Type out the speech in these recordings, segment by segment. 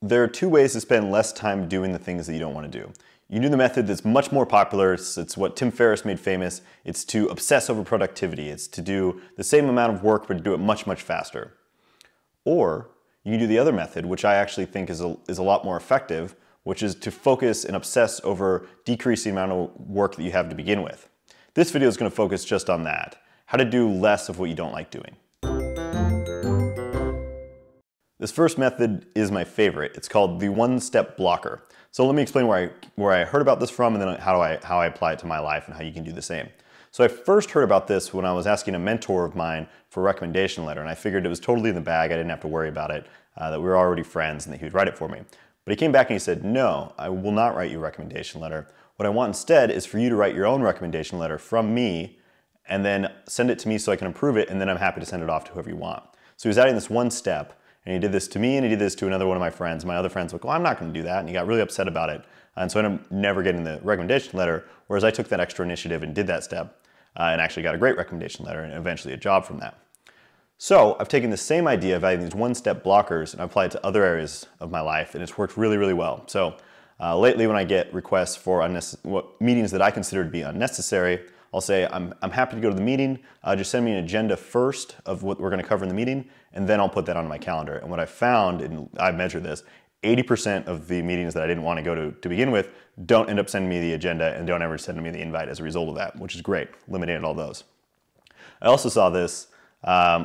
there are two ways to spend less time doing the things that you don't want to do. You can do the method that's much more popular. It's what Tim Ferriss made famous. It's to obsess over productivity. It's to do the same amount of work, but to do it much, much faster. Or you can do the other method, which I actually think is a lot more effective, which is to focus and obsess over decreasing the amount of work that you have to begin with. This video is going to focus just on that, how to do less of what you don't like doing. This first method is my favorite. It's called the one-step blocker. So let me explain where I heard about this from, and then how I apply it to my life and how you can do the same. So I first heard about this when I was asking a mentor of mine for a recommendation letter, and I figured it was totally in the bag. I didn't have to worry about it, that we were already friends and that he would write it for me. But he came back and he said, no, I will not write you a recommendation letter. What I want instead is for you to write your own recommendation letter from me and then send it to me so I can approve it, and then I'm happy to send it off to whoever you want. So he was adding this one step. And he did this to me, and he did this to another one of my friends. My other friends were like, well, I'm not going to do that. And he got really upset about it. And so I ended up never getting the recommendation letter, whereas I took that extra initiative and did that step and actually got a great recommendation letter and eventually a job from that. So I've taken the same idea of adding these one-step blockers and applied it to other areas of my life, and it's worked really, really well. So lately when I get requests for meetings that I consider to be unnecessary, I'll say, I'm happy to go to the meeting, just send me an agenda first of what we're going to cover in the meeting, and then I'll put that on my calendar. And what I found, and I measure this, 80% of the meetings that I didn't want to go to begin with don't end up sending me the agenda and don't ever send me the invite as a result of that, which is great. Eliminated all those. I also saw this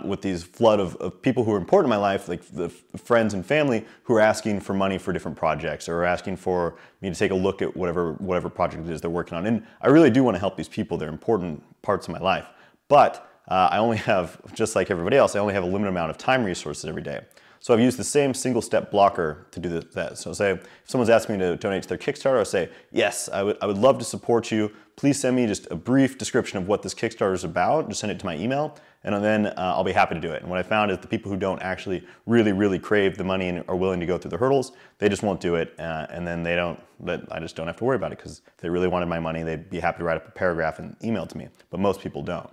with these flood of people who are important in my life, like the friends and family who are asking for money for different projects or asking for me to take a look at whatever project it is they're working on. And I really do want to help these people. They're important parts of my life. But I only have, just like everybody else, I only have a limited amount of time resources every day. So I've used the same single step blocker to do that. So say if someone's asking me to donate to their Kickstarter, I'll say, yes, I would love to support you. Please send me just a brief description of what this Kickstarter is about. Just send it to my email, and then I'll be happy to do it. And what I found is the people who don't actually really crave the money and are willing to go through the hurdles, they just won't do it, and then I just don't have to worry about it, because if they really wanted my money, they'd be happy to write up a paragraph and email it to me. But most people don't.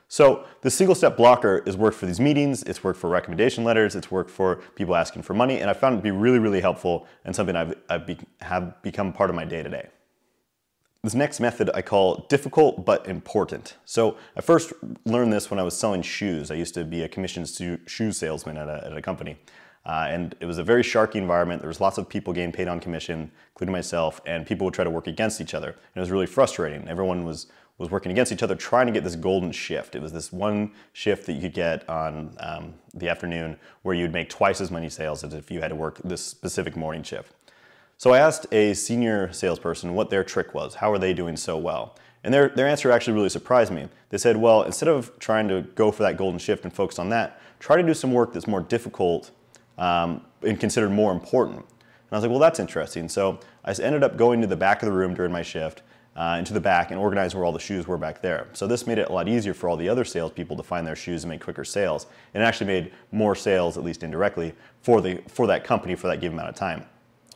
So the single step blocker has worked for these meetings, it's worked for recommendation letters, it's worked for people asking for money, and I found it to be really helpful and something have become part of my day to day. This next method I call difficult but important. So I first learned this when I was selling shoes. I used to be a commissioned shoe salesman at a company. And it was a very sharky environment. There was lots of people getting paid on commission, including myself, and people would try to work against each other. And it was really frustrating. Everyone was working against each other, trying to get this golden shift. It was this one shift that you could get on the afternoon where you'd make twice as many sales as if you had to work this specific morning shift. So I asked a senior salesperson what their trick was. How are they doing so well? And their answer actually really surprised me. They said, well, instead of trying to go for that golden shift and focus on that, try to do some work that's more difficult and considered more important. And I was like, well, that's interesting. So I ended up going to the back of the room during my shift, into the back, and organized where all the shoes were back there. So this made it a lot easier for all the other salespeople to find their shoes and make quicker sales. And it actually made more sales, at least indirectly, for that company for that given amount of time.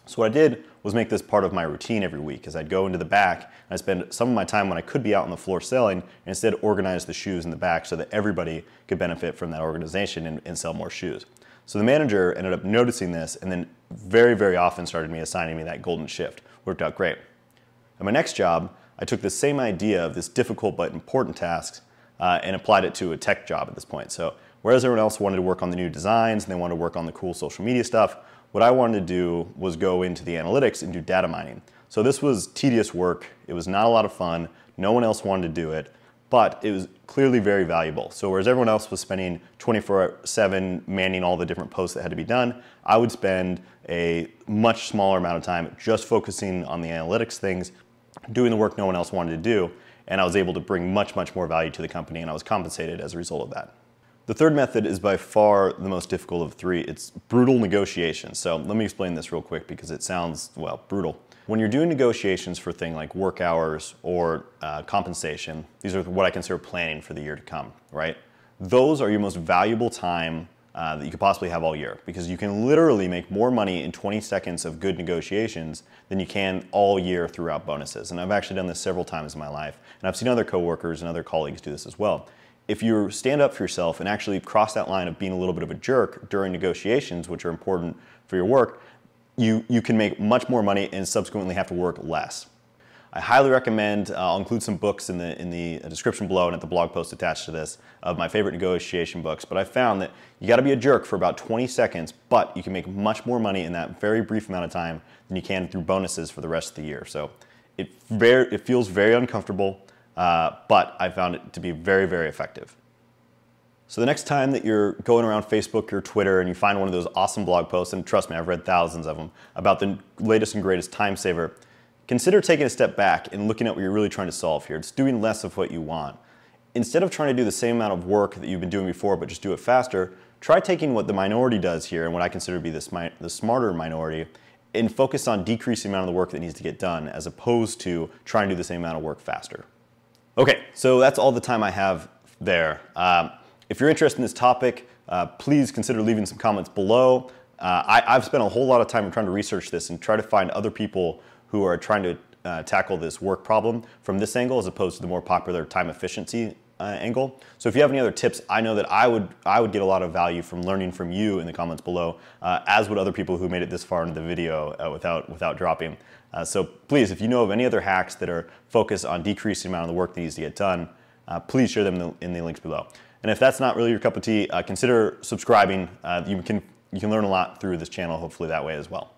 So what I did was make this part of my routine every week, as I'd go into the back and I'd spend some of my time when I could be out on the floor selling, and instead organize the shoes in the back so that everybody could benefit from that organization and sell more shoes. So the manager ended up noticing this, and then very often started assigning me that golden shift. Worked out great. At my next job, I took the same idea of this difficult but important tasks and applied it to a tech job at this point. So whereas everyone else wanted to work on the new designs and they wanted to work on the cool social media stuff, what I wanted to do was go into the analytics and do data mining. So this was tedious work. It was not a lot of fun. No one else wanted to do it, but it was clearly very valuable. So whereas everyone else was spending 24/7 manning all the different posts that had to be done, I would spend a much smaller amount of time just focusing on the analytics things, doing the work no one else wanted to do, and I was able to bring much more value to the company, and I was compensated as a result of that. The third method is by far the most difficult of the three. It's brutal negotiations. So let me explain this real quick because it sounds, well, brutal. When you're doing negotiations for things like work hours or compensation, these are what I consider planning for the year to come, right? Those are your most valuable time that you could possibly have all year, because you can literally make more money in 20 seconds of good negotiations than you can all year throughout bonuses. And I've actually done this several times in my life, and I've seen other coworkers and other colleagues do this as well. If you stand up for yourself and actually cross that line of being a little bit of a jerk during negotiations, which are important for your work, you can make much more money and subsequently have to work less. I highly recommend, I'll include some books in the description below and at the blog post attached to this of my favorite negotiation books, but I found that you gotta be a jerk for about 20 seconds, but you can make much more money in that very brief amount of time than you can through bonuses for the rest of the year. So it feels very uncomfortable, but I found it to be very, very effective. So the next time that you're going around Facebook or Twitter and you find one of those awesome blog posts, and trust me, I've read thousands of them, about the latest and greatest time saver, consider taking a step back and looking at what you're really trying to solve here. It's doing less of what you want. Instead of trying to do the same amount of work that you've been doing before, but just do it faster, try taking what the minority does here and what I consider to be the smarter minority and focus on decreasing the amount of the work that needs to get done as opposed to trying to do the same amount of work faster. Okay, so that's all the time I have there. If you're interested in this topic, please consider leaving some comments below. I've spent a whole lot of time trying to research this and try to find other people who are trying to tackle this work problem from this angle as opposed to the more popular time efficiency angle. So if you have any other tips, I know that I would get a lot of value from learning from you in the comments below, as would other people who made it this far into the video without dropping. So please, if you know of any other hacks that are focused on decreasing the amount of the work that needs to get done, please share them in the links below. And if that's not really your cup of tea, consider subscribing. You can learn a lot through this channel, hopefully that way as well.